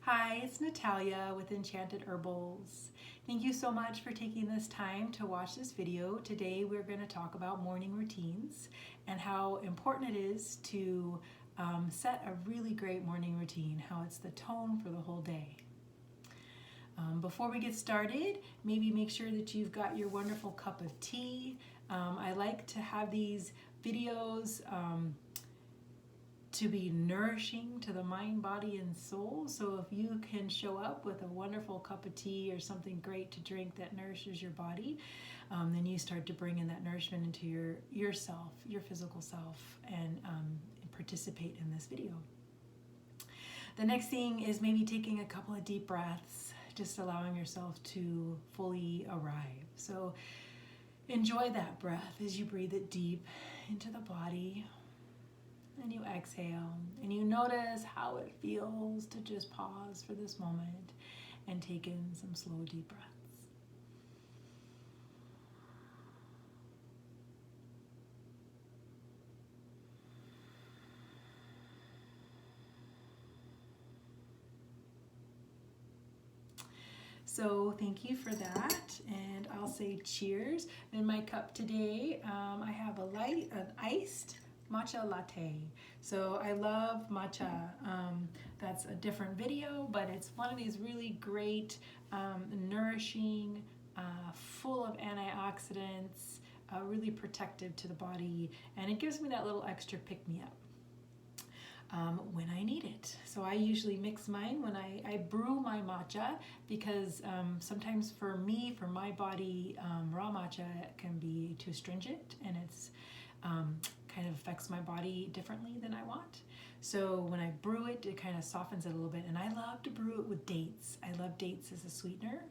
Hi, it's Natalia with Enchanted Herbals. Thank you so much for taking this time to watch this video. Today we're going to talk about morning routines and how important it is to set a really great morning routine, how it's the tone for the whole day. Before we get started, maybe make sure that you've got your wonderful cup of tea. I like to have these videos to be nourishing to the mind, body, and soul. So if you can show up with a wonderful cup of tea or something great to drink that nourishes your body, then you start to bring in that nourishment into yourself, your physical self, and participate in this video. The next thing is maybe taking a couple of deep breaths, just allowing yourself to fully arrive. So enjoy that breath as you breathe it deep into the body. And you exhale, and you notice how it feels to just pause for this moment and take in some slow, deep breaths. So thank you for that, and I'll say cheers. In my cup today, I have an iced matcha latte. So I love matcha. That's a different video, but it's one of these really great, nourishing, full of antioxidants, really protective to the body, and it gives me that little extra pick-me-up when I need it. So I usually mix mine when I brew my matcha, because sometimes for me, for my body, raw matcha can be too astringent, and it's kind of affects my body differently than I want. So when I brew it, it kind of softens it a little bit, and I love to brew it with dates. I love dates as a sweetener.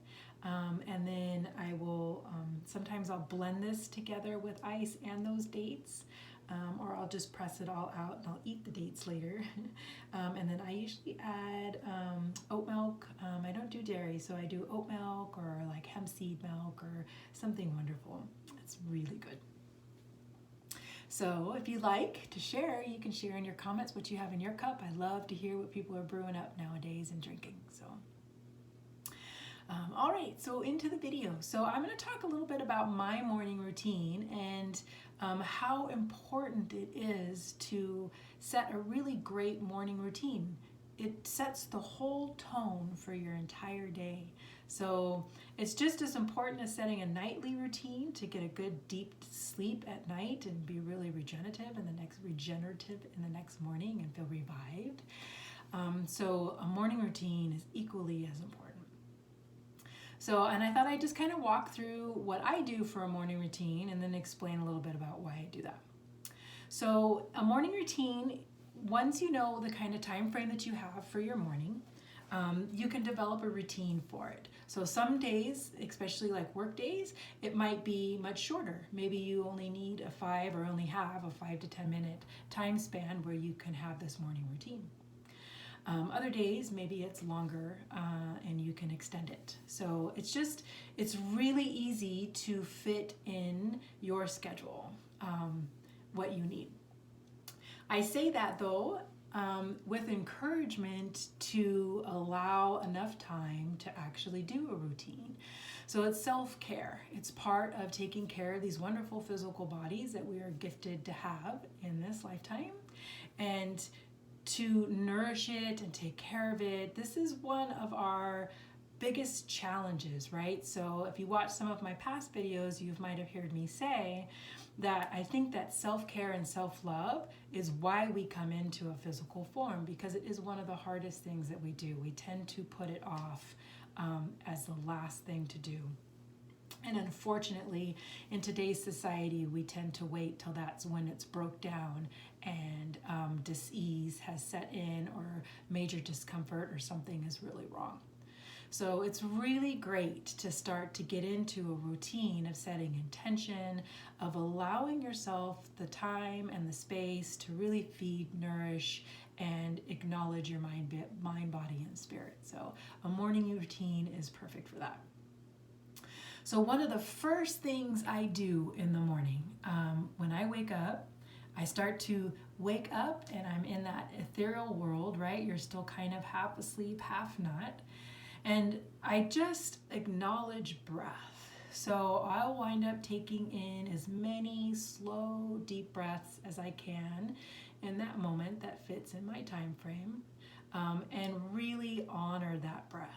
And then I will, sometimes I'll blend this together with ice and those dates, or I'll just press it all out and I'll eat the dates later. And then I usually add oat milk. I don't do dairy, so I do oat milk or like hemp seed milk or something wonderful. It's really good. So if you'd like to share, you can share in your comments what you have in your cup. I love to hear what people are brewing up nowadays and drinking. So, all right, so into the video. So I'm going to talk a little bit about my morning routine and how important it is to set a really great morning routine. It sets the whole tone for your entire day. So it's just as important as setting a nightly routine to get a good deep sleep at night and be really regenerative in the next morning and feel revived. So a morning routine is equally as important. So, and I thought I'd just kind of walk through what I do for a morning routine and then explain a little bit about why I do that. So a morning routine, once you know the kind of time frame that you have for your morning, you can develop a routine for it. So some days, especially like work days, it might be much shorter. Maybe you only need only have a 5 to 10 minute time span where you can have this morning routine. Other days, maybe it's longer and you can extend it. So it's really easy to fit in your schedule what you need. I say that though, with encouragement to allow enough time to actually do a routine. So it's self-care. It's part of taking care of these wonderful physical bodies that we are gifted to have in this lifetime, and to nourish it and take care of it. This is one of our biggest challenges, right? So if you watch some of my past videos, you might have heard me say that I think that self-care and self-love is why we come into a physical form, because it is one of the hardest things that we do. We tend to put it off as the last thing to do. And unfortunately, in today's society, we tend to wait till that's when it's broke down and dis-ease has set in, or major discomfort, or something is really wrong. So it's really great to start to get into a routine of setting intention, of allowing yourself the time and the space to really feed, nourish, and acknowledge your mind, body, and spirit. So a morning routine is perfect for that. So one of the first things I do in the morning, when I wake up, I start to wake up and I'm in that ethereal world, right? You're still kind of half asleep, half not. And I just acknowledge breath. So I'll wind up taking in as many slow, deep breaths as I can in that moment that fits in my time frame, and really honor that breath.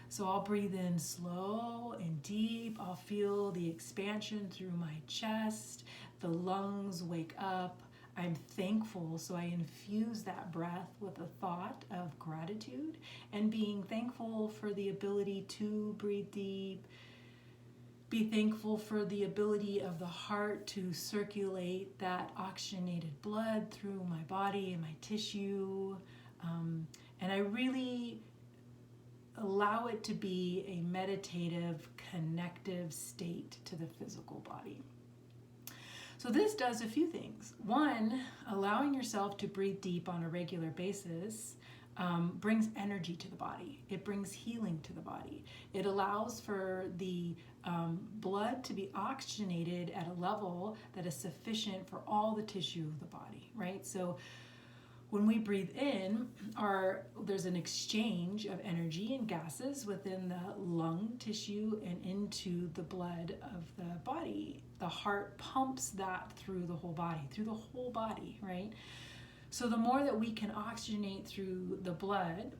So I'll breathe in slow and deep. I'll feel the expansion through my chest. The lungs wake up. I'm thankful, so I infuse that breath with a thought of gratitude and being thankful for the ability to breathe deep. Be thankful for the ability of the heart to circulate that oxygenated blood through my body and my tissue. And I really allow it to be a meditative, connective state to the physical body. So this does a few things. One, allowing yourself to breathe deep on a regular basis brings energy to the body. It brings healing to the body. It allows for the blood to be oxygenated at a level that is sufficient for all the tissue of the body, right? So when we breathe in, there's an exchange of energy and gases within the lung tissue and into the blood of the body. The heart pumps that through the whole body, right? So the more that we can oxygenate through the blood,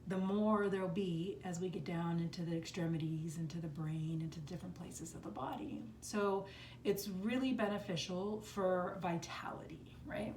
the more there'll be as we get down into the extremities, into the brain, into different places of the body. So it's really beneficial for vitality, right?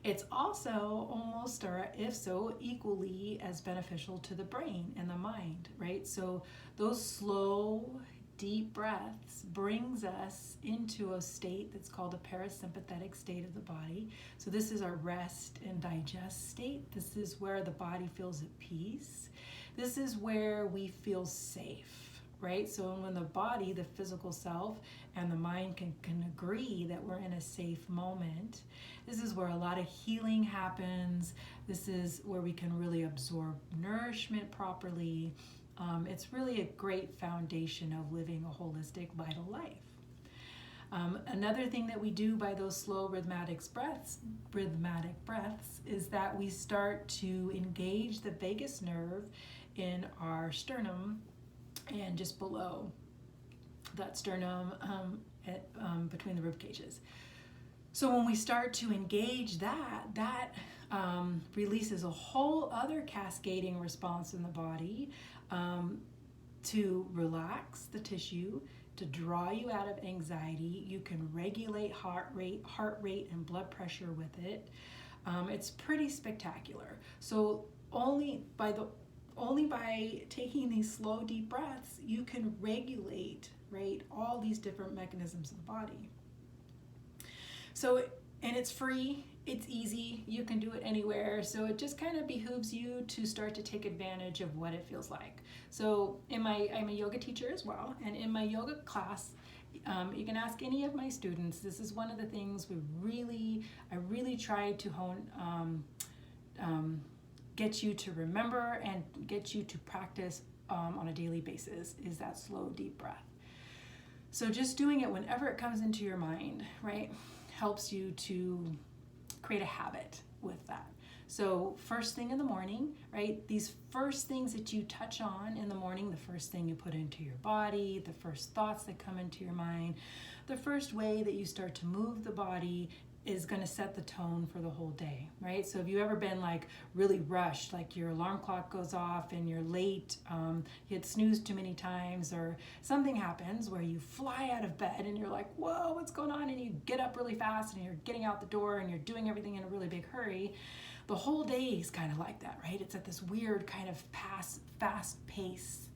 It's also almost, or if so, equally as beneficial to the brain and the mind, right? So those slow, deep breaths brings us into a state that's called a parasympathetic state of the body. So this is our rest and digest state. This is where the body feels at peace. This is where we feel safe, right? So when the body, the physical self, and the mind can agree that we're in a safe moment, this is where a lot of healing happens. This is where we can really absorb nourishment properly. It's really a great foundation of living a holistic, vital life. Another thing that we do by those slow rhythmic breaths is that we start to engage the vagus nerve in our sternum and just below that sternum between the rib cages. So when we start to engage that releases a whole other cascading response in the body to relax the tissue, to draw you out of anxiety. You can regulate heart rate and blood pressure with it. It's pretty spectacular. So only by taking these slow, deep breaths, you can regulate, right, all these different mechanisms of the body. So, and it's free, it's easy, you can do it anywhere. So it just kind of behooves you to start to take advantage of what it feels like. So I'm a yoga teacher as well, and in my yoga class, you can ask any of my students. This is one of the things I really try to get you to remember and get you to practice on a daily basis, is that slow, deep breath. So just doing it whenever it comes into your mind, right, helps you to create a habit with that. So first thing in the morning, right, these first things that you touch on in the morning, the first thing you put into your body, the first thoughts that come into your mind, the first way that you start to move the body is going to set the tone for the whole day, right? So have you ever been like really rushed, like your alarm clock goes off and you're late, you had snoozed too many times, or something happens where you fly out of bed and you're like, whoa, what's going on? And you get up really fast and you're getting out the door and you're doing everything in a really big hurry. The whole day is kind of like that, right? It's at this weird kind of fast pace.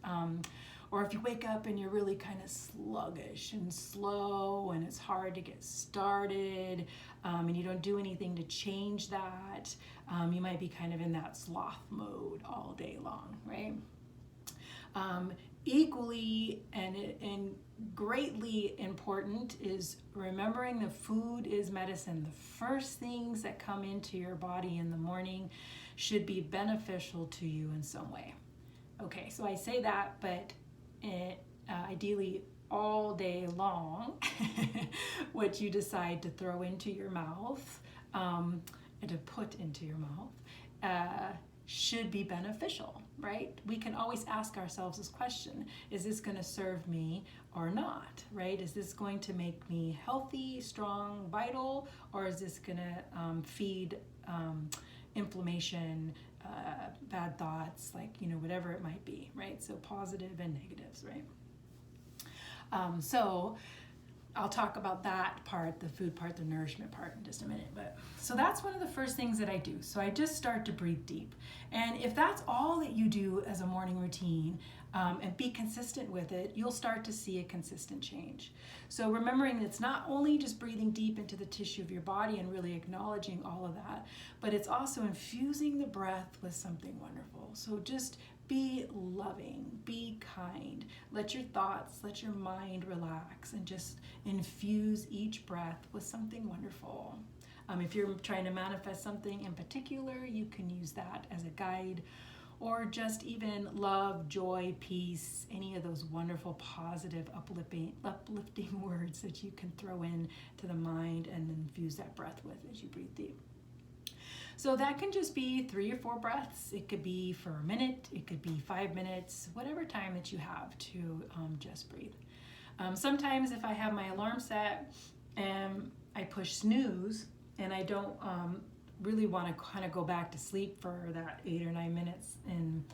Or if you wake up and you're really kind of sluggish and slow and it's hard to get started, and you don't do anything to change that, you might be kind of in that sloth mode all day long, right? Equally and greatly important is remembering that food is medicine. The first things that come into your body in the morning should be beneficial to you in some way. Okay, so I say that, but ideally all day long, what you decide to throw into your mouth and to put into your mouth should be beneficial, right? We can always ask ourselves this question: is this going to serve me or not, right? Is this going to make me healthy, strong, vital, or is this going to feed inflammation, bad thoughts, like, whatever it might be, right? So positive and negatives, right? So I'll talk about that part, the food part, the nourishment part, in just a minute. But so that's one of the first things that I do. So I just start to breathe deep. And if that's all that you do as a morning routine, and be consistent with it, you'll start to see a consistent change. So remembering it's not only just breathing deep into the tissue of your body and really acknowledging all of that, but it's also infusing the breath with something wonderful. So just be loving, be kind, let your thoughts, let your mind relax, and just infuse each breath with something wonderful. If you're trying to manifest something in particular, you can use that as a guide, or just even love, joy, peace, any of those wonderful, positive, uplifting words that you can throw in to the mind and infuse that breath with as you breathe deep. So that can just be 3 or 4 breaths. It could be for a minute, it could be 5 minutes, whatever time that you have to just breathe. Sometimes if I have my alarm set and I push snooze and I don't really want to kind of go back to sleep for that 8 or 9 minutes in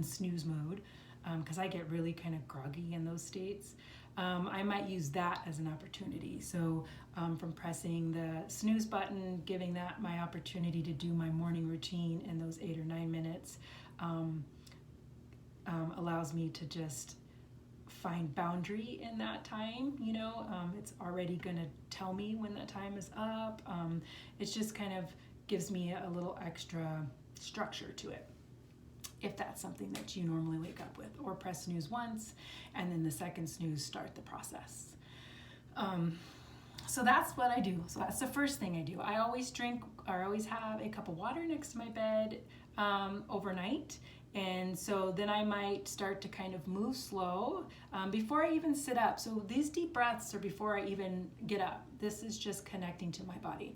snooze mode, because I get really kind of groggy in those states, I might use that as an opportunity. So from pressing the snooze button, giving that my opportunity to do my morning routine in those 8 or 9 minutes allows me to just find boundary in that time. It's already going to tell me when that time is up. It's just kind of gives me a little extra structure to it, if that's something that you normally wake up with. Or press snooze once, and then the second snooze, start the process. So that's what I do. So that's the first thing I do. I always have a cup of water next to my bed overnight. And so then I might start to kind of move slow before I even sit up. So these deep breaths are before I even get up. This is just connecting to my body.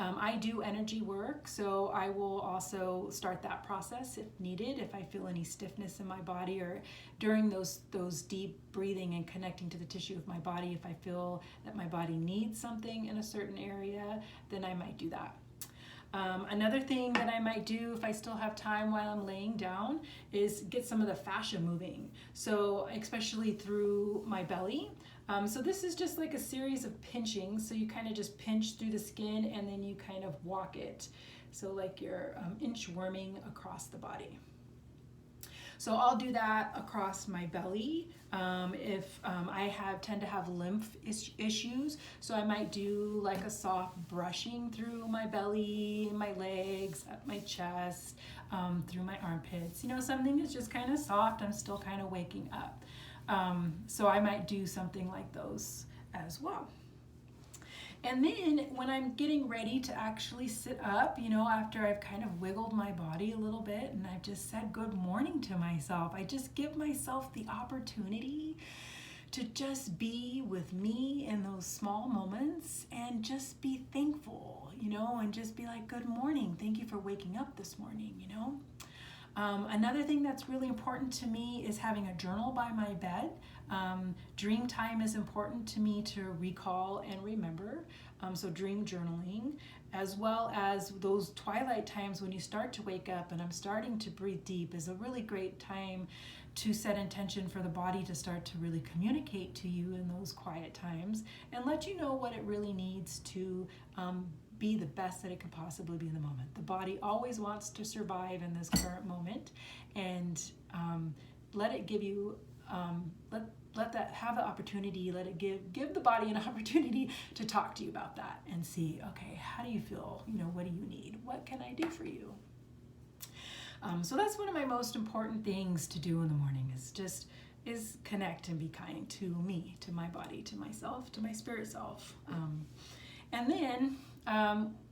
I do energy work, so I will also start that process if needed, if I feel any stiffness in my body, or during those deep breathing and connecting to the tissue of my body, if I feel that my body needs something in a certain area, then I might do that. Another thing that I might do if I still have time while I'm laying down is get some of the fascia moving. So especially through my belly. So this is just like a series of pinching. So you kind of just pinch through the skin and then you kind of walk it. So like you're inchworming across the body. So I'll do that across my belly. If I tend to have lymph issues, so I might do like a soft brushing through my belly, my legs, up my chest, through my armpits. Something that's just kind of soft. I'm still kind of waking up. So I might do something like those as well. And then when I'm getting ready to actually sit up, after I've kind of wiggled my body a little bit and I've just said good morning to myself, I just give myself the opportunity to just be with me in those small moments and just be thankful, and just be like, good morning. Thank you for waking up this morning, Another thing that's really important to me is having a journal by my bed. Dream time is important to me to recall and remember. So dream journaling, as well as those twilight times when you start to wake up and I'm starting to breathe deep, is a really great time to set intention for the body to start to really communicate to you in those quiet times and let you know what it really needs to be the best that it could possibly be in the moment. The body always wants to survive in this current moment, and let it give you, let that have the opportunity, let it give the body an opportunity to talk to you about that and see, okay, how do you feel? What do you need? What can I do for you? So that's one of my most important things to do in the morning, is connect and be kind to me, to my body, to myself, to my spirit self. And then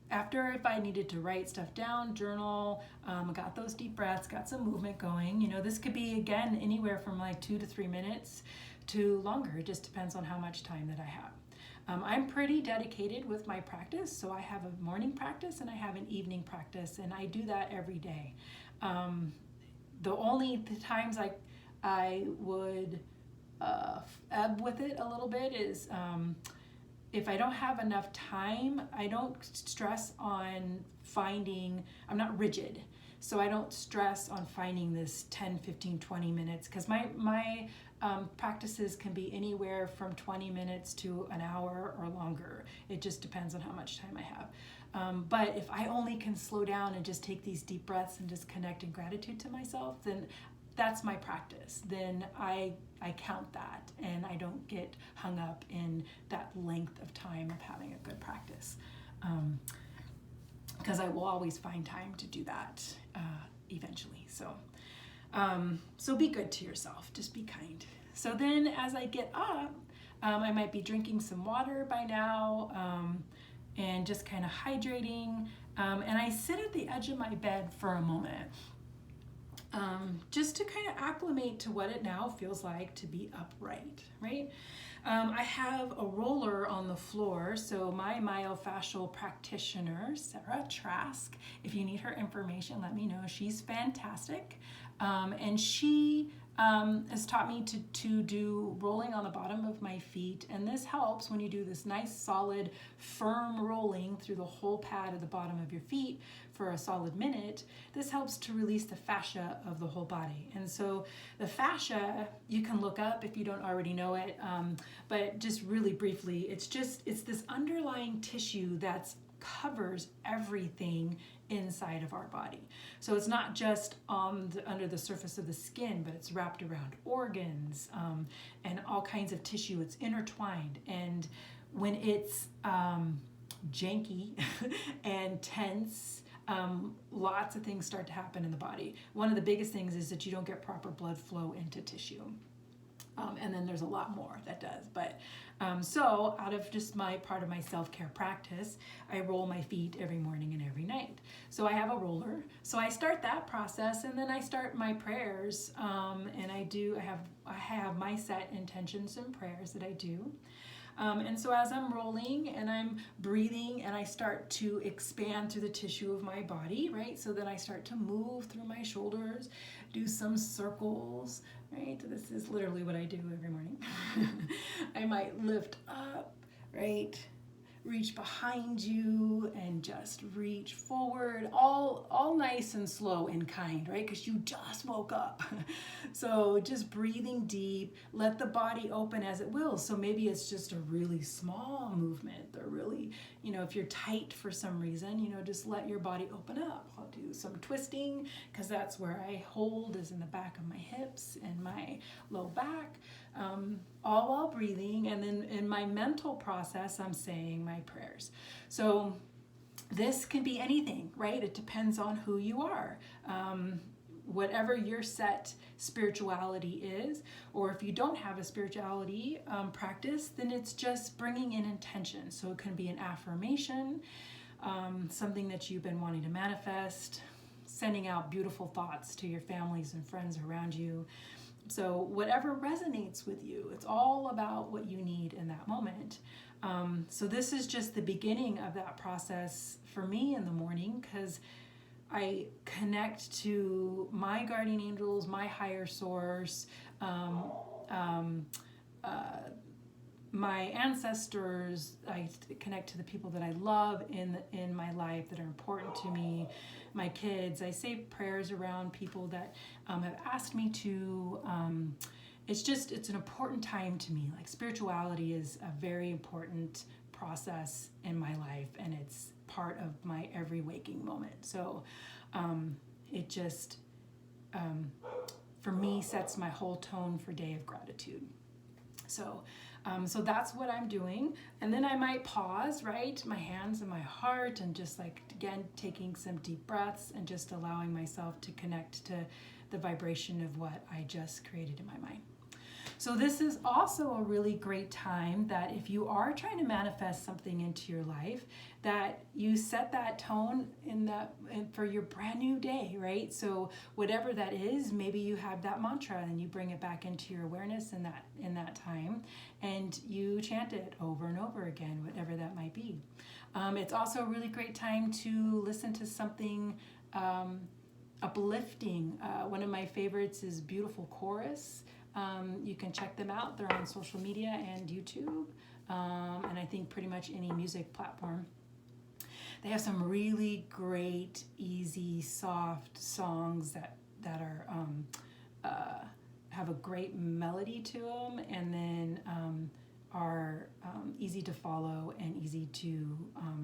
after, if I needed to write stuff down, journal, got those deep breaths, got some movement going, this could be, again, anywhere from like 2 to 3 minutes to longer. It just depends on how much time that I have. I'm pretty dedicated with my practice, so I have a morning practice and I have an evening practice, and I do that every day. The times I would ebb with it a little bit is if I don't have enough time. I don't stress on finding, I'm not rigid. So I don't stress on finding this 10, 15, 20 minutes, because my practices can be anywhere from 20 minutes to an hour or longer. It just depends on how much time I have. But if I only can slow down and just take these deep breaths and just connect in gratitude to myself, then that's my practice. Then I count that, and I don't get hung up in that length of time of having a good practice. Because I will always find time to do that eventually. So be good to yourself. Just be kind. So then as I get up, I might be drinking some water by now, and just kind of hydrating. And I sit at the edge of my bed for a moment, just to kind of acclimate to what it now feels like to be upright, right? I have a roller on the floor, so my myofascial practitioner, Sarah Trask, if you need her information, let me know. She's fantastic. And she has taught me to do rolling on the bottom of my feet, and this helps when you do this nice, solid, firm rolling through the whole pad at the bottom of your feet for a solid minute. This helps to release the fascia of the whole body. And so the fascia, you can look up if you don't already know it, but just really briefly, it's this underlying tissue that covers everything inside of our body. So it's not just under the surface of the skin, but it's wrapped around organs and all kinds of tissue. It's intertwined, and when it's janky and tense, lots of things start to happen in the body. One of the biggest things is that you don't get proper blood flow into tissue. And then there's a lot more that does. But so out of just my part of my self-care practice, I roll my feet every morning and every night. So I have a roller. So I start that process, and then I start my prayers. And I have my set intentions and prayers that I do. And so as I'm rolling and I'm breathing and I start to expand through the tissue of my body, right? So then I start to move through my shoulders, do some circles, right? This is literally what I do every morning. I might lift up, right? Reach behind you and just reach forward, all nice and slow and kind, right? Because you just woke up. So just breathing deep, let the body open as it will. So maybe it's just a really small movement, or really, if you're tight for some reason, just let your body open up. I'll do some twisting, because that's where I hold, is in the back of my hips and my low back. All while breathing, and then in my mental process, I'm saying my prayers. So this can be anything, right? It depends on who you are. Whatever your set spirituality is, or if you don't have a spirituality practice, then it's just bringing in intention. So it can be an affirmation, something that you've been wanting to manifest, sending out beautiful thoughts to your families and friends around you. So whatever resonates with you, it's all about what you need in that moment. So this is just the beginning of that process for me in the morning, because I connect to my guardian angels, my higher source, my ancestors. I connect to the people that I love in my life that are important to me, my kids. I say prayers around people that have asked me to. It's an important time to me. Like, spirituality is a very important process in my life, and it's part of my every waking moment. So it just, for me, sets my whole tone for Day of Gratitude. So that's what I'm doing. And then I might pause, right? My hands and my heart, and just again, taking some deep breaths and just allowing myself to connect to the vibration of what I just created in my mind. So this is also a really great time that if you are trying to manifest something into your life, that you set that tone for your brand new day, right? So whatever that is, maybe you have that mantra and you bring it back into your awareness in that time, and you chant it over and over again, whatever that might be. It's also a really great time to listen to something uplifting. One of my favorites is Beautiful Chorus. You can check them out. They're on social media and YouTube, and I think pretty much any music platform. They have some really great, easy, soft songs that are have a great melody to them, and then are easy to follow and easy to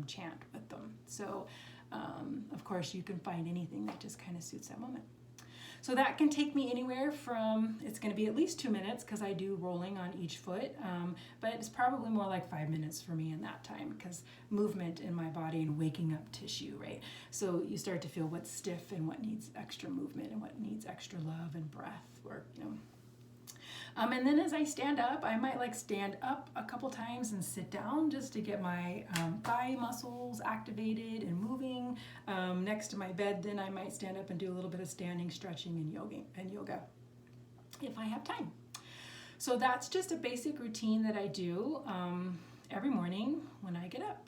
chant with them. So, of course, you can find anything that just kind of suits that moment. So that can take me anywhere from, it's going to be at least 2 minutes because I do rolling on each foot, but it's probably more like 5 minutes for me in that time, because movement in my body and waking up tissue, right? So you start to feel what's stiff and what needs extra movement and what needs extra love and breath work, you know. And then as I stand up, I might stand up a couple times and sit down just to get my thigh muscles activated and moving. Next to my bed, then I might stand up and do a little bit of standing, stretching, and yoga if I have time. So that's just a basic routine that I do every morning when I get up.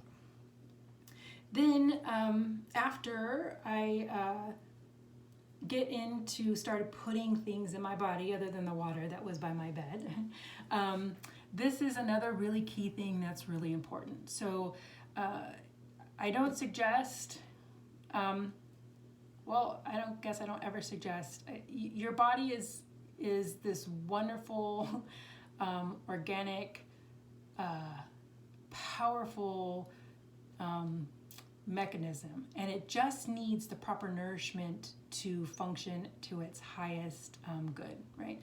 Then after I get into started putting things in my body other than the water that was by my bed, this is another really key thing that's really important. So I don't suggest, I don't ever suggest, your body is this wonderful, organic, powerful mechanism, and it just needs the proper nourishment to function to its highest good, right?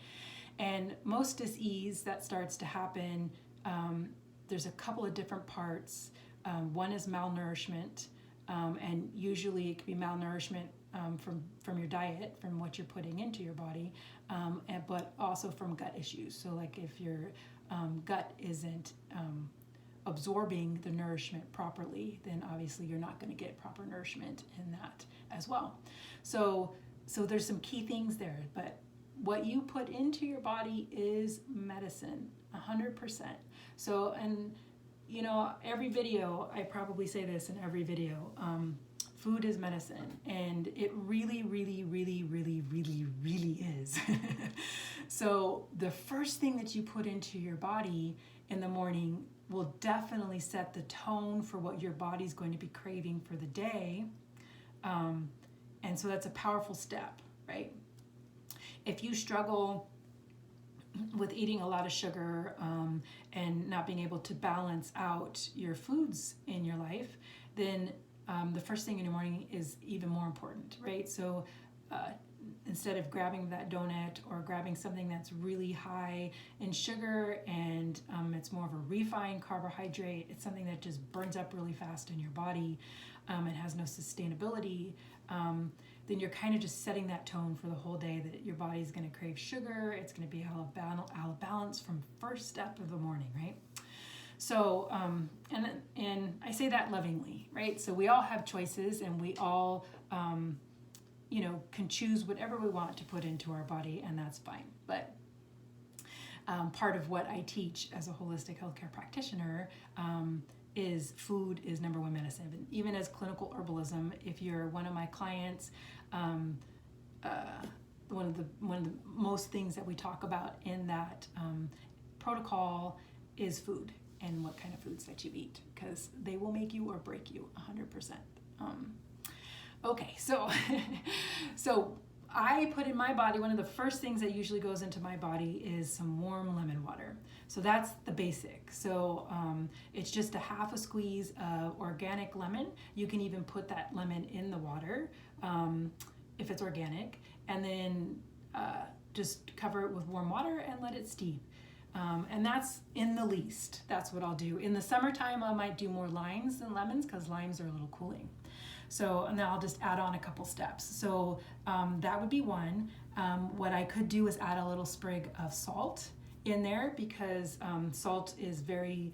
And most dis-ease that starts to happen, there's a couple of different parts. One is malnourishment, and usually it can be malnourishment from your diet, from what you're putting into your body, but also from gut issues. So like if your gut isn't absorbing the nourishment properly, then obviously you're not going to get proper nourishment in that as well. So there's some key things there, but what you put into your body is medicine, 100%. So, and you know, every video, I probably say this in every video, food is medicine, and it really, really, really, really, really, really is. So the first thing that you put into your body in the morning will definitely set the tone for what your body's going to be craving for the day. And so that's a powerful step, right? If you struggle with eating a lot of sugar and not being able to balance out your foods in your life, then the first thing in the morning is even more important, right? So instead of grabbing that donut or grabbing something that's really high in sugar and it's more of a refined carbohydrate, it's something that just burns up really fast in your body and has no sustainability, then you're kind of just setting that tone for the whole day that your body's going to crave sugar. It's going to be out of balance from first step of the morning, right? So, and I say that lovingly, right? So we all have choices, and we all, can choose whatever we want to put into our body, and that's fine. But part of what I teach as a holistic healthcare practitioner is food is number one medicine. And even as clinical herbalism, if you're one of my clients, one of the most things that we talk about in that protocol is food and what kind of foods that you eat, because they will make you or break you 100%. Okay, so I put in my body, one of the first things that usually goes into my body is some warm lemon water. So that's the basic. So it's just a half a squeeze of organic lemon. You can even put that lemon in the water if it's organic, and then just cover it with warm water and let it steep. And that's in the least. That's what I'll do. In the summertime, I might do more limes than lemons because limes are a little cooling. So, and then I'll just add on a couple steps. So that would be one. What I could do is add a little sprig of salt in there because salt is very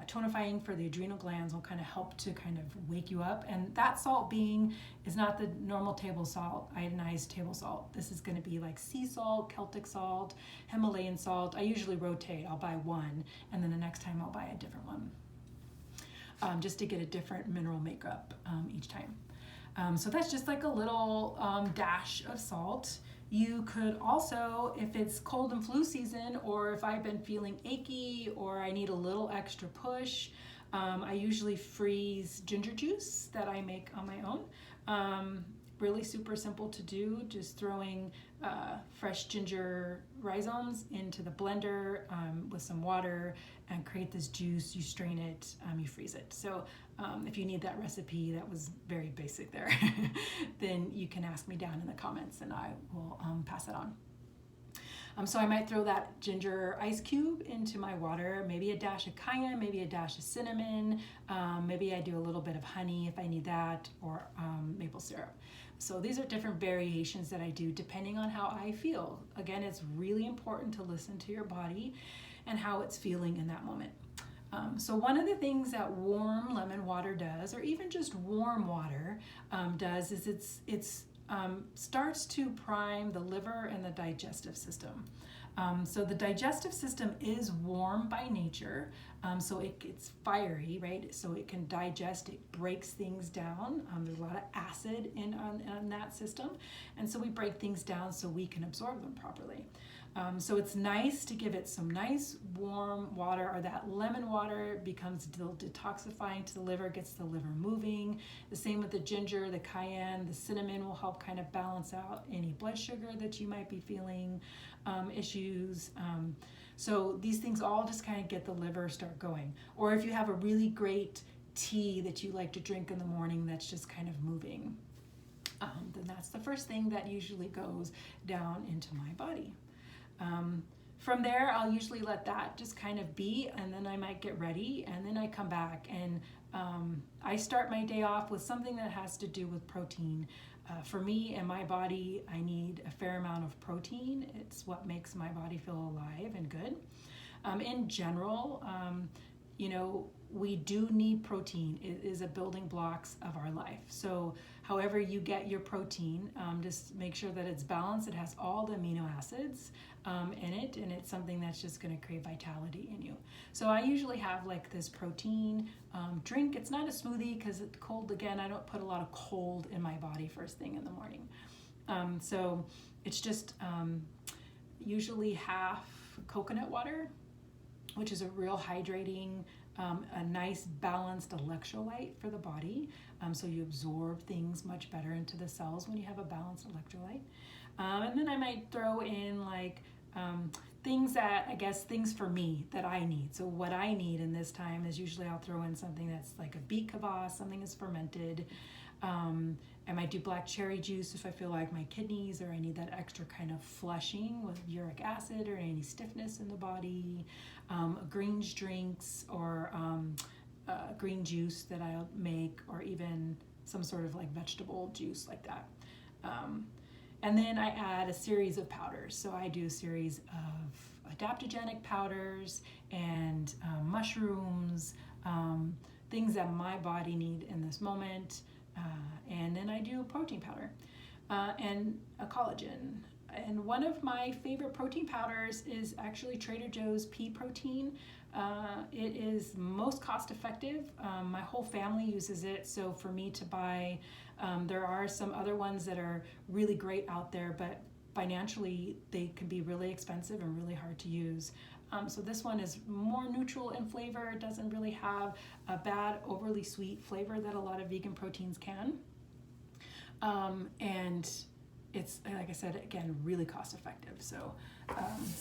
tonifying for the adrenal glands, will kind of help to kind of wake you up. And that salt being is not the normal table salt, iodinized table salt. This is going to be like sea salt, Celtic salt, Himalayan salt. I usually rotate. I'll buy one, and then the next time I'll buy a different one, just to get a different mineral makeup each time. So that's just like a little dash of salt. You could also, if it's cold and flu season, or if I've been feeling achy or I need a little extra push, I usually freeze ginger juice that I make on my own. Really super simple to do, just throwing fresh ginger rhizomes into the blender with some water and create this juice. You strain it, you freeze it. So if you need that recipe, that was very basic there, then you can ask me down in the comments and I will pass it on. So I might throw that ginger ice cube into my water, maybe a dash of cayenne, maybe a dash of cinnamon, maybe I do a little bit of honey if I need that, or maple syrup. So these are different variations that I do depending on how I feel. Again, it's really important to listen to your body and how it's feeling in that moment. So one of the things that warm lemon water does, or even just warm water does, is it's starts to prime the liver and the digestive system. So the digestive system is warm by nature, so it's fiery, right? So it can digest, it breaks things down. There's a lot of acid on that system, and so we break things down so we can absorb them properly. So it's nice to give it some nice warm water, or that lemon water becomes detoxifying to the liver, gets the liver moving. The same with the ginger, the cayenne, the cinnamon will help kind of balance out any blood sugar that you might be feeling issues. So these things all just kind of get the liver start going. Or if you have a really great tea that you like to drink in the morning that's just kind of moving, then that's the first thing that usually goes down into my body. From there, I'll usually let that just kind of be, and then I might get ready, and then I come back and I start my day off with something that has to do with protein. For me and my body, I need a fair amount of protein. It's what makes my body feel alive and good. In general, we do need protein. It is a building blocks of our life. So however you get your protein, just make sure that it's balanced. It has all the amino acids in it, and it's something that's just going to create vitality in you. So I usually have like this protein drink. It's not a smoothie because it's cold. Again, I don't put a lot of cold in my body first thing in the morning. So it's just usually half coconut water, which is a real hydrating, a nice balanced electrolyte for the body. So you absorb things much better into the cells when you have a balanced electrolyte. And then I might throw in like things for me that I need. So what I need in this time is usually I'll throw in something that's like a beet kvass, something that's fermented. I might do black cherry juice if I feel like my kidneys, or I need that extra kind of flushing with uric acid or any stiffness in the body. Greens drinks, or green juice that I'll make, or even some sort of like vegetable juice like that. And then I add a series of powders. So I do a series of adaptogenic powders and mushrooms, things that my body need in this moment. And then I do a protein powder and a collagen. And one of my favorite protein powders is actually Trader Joe's pea protein. It is most cost effective. My whole family uses it, so for me to buy, there are some other ones that are really great out there, but financially they can be really expensive and really hard to use. So this one is more neutral in flavor. It doesn't really have a bad, overly sweet flavor that a lot of vegan proteins can. And it's, like I said, again, really cost effective. So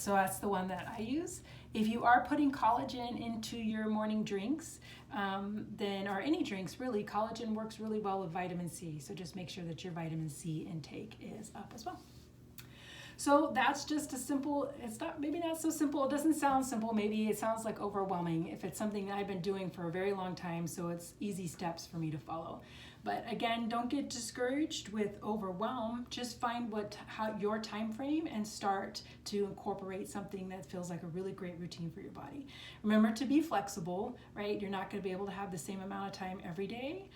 that's the one that I use. If you are putting collagen into your morning drinks, or any drinks really, collagen works really well with vitamin C. So just make sure that your vitamin C intake is up as well. So that's just a simple, it's not, maybe not so simple. It doesn't sound simple. Maybe it sounds like overwhelming if it's something I've been doing for a very long time. So it's easy steps for me to follow. But again, don't get discouraged with overwhelm. Just find how your time frame and start to incorporate something that feels like a really great routine for your body. Remember to be flexible, right? You're not going to be able to have the same amount of time every day.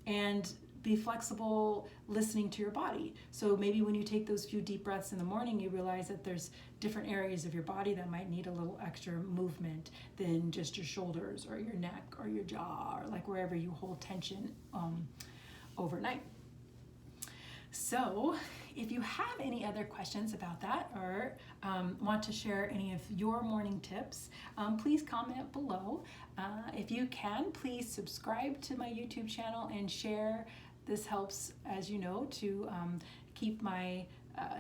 And be flexible listening to your body. So maybe when you take those few deep breaths in the morning, you realize that there's different areas of your body that might need a little extra movement than just your shoulders or your neck or your jaw, or like wherever you hold tension overnight. So if you have any other questions about that, or want to share any of your morning tips, please comment below. If you can, please subscribe to my YouTube channel and share. This helps, as you know, to keep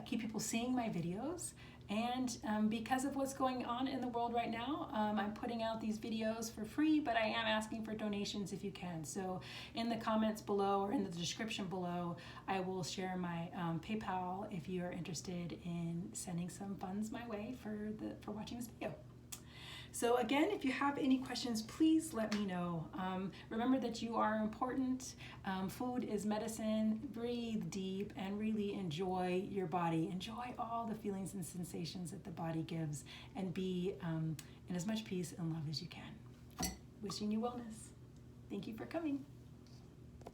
people seeing my videos. And because of what's going on in the world right now, I'm putting out these videos for free, but I am asking for donations if you can. So in the comments below or in the description below, I will share my PayPal if you are interested in sending some funds my way for watching this video. So again, if you have any questions, please let me know. Remember that you are important. Food is medicine. Breathe deep and really enjoy your body. Enjoy all the feelings and sensations that the body gives, and be in as much peace and love as you can. Wishing you wellness. Thank you for coming.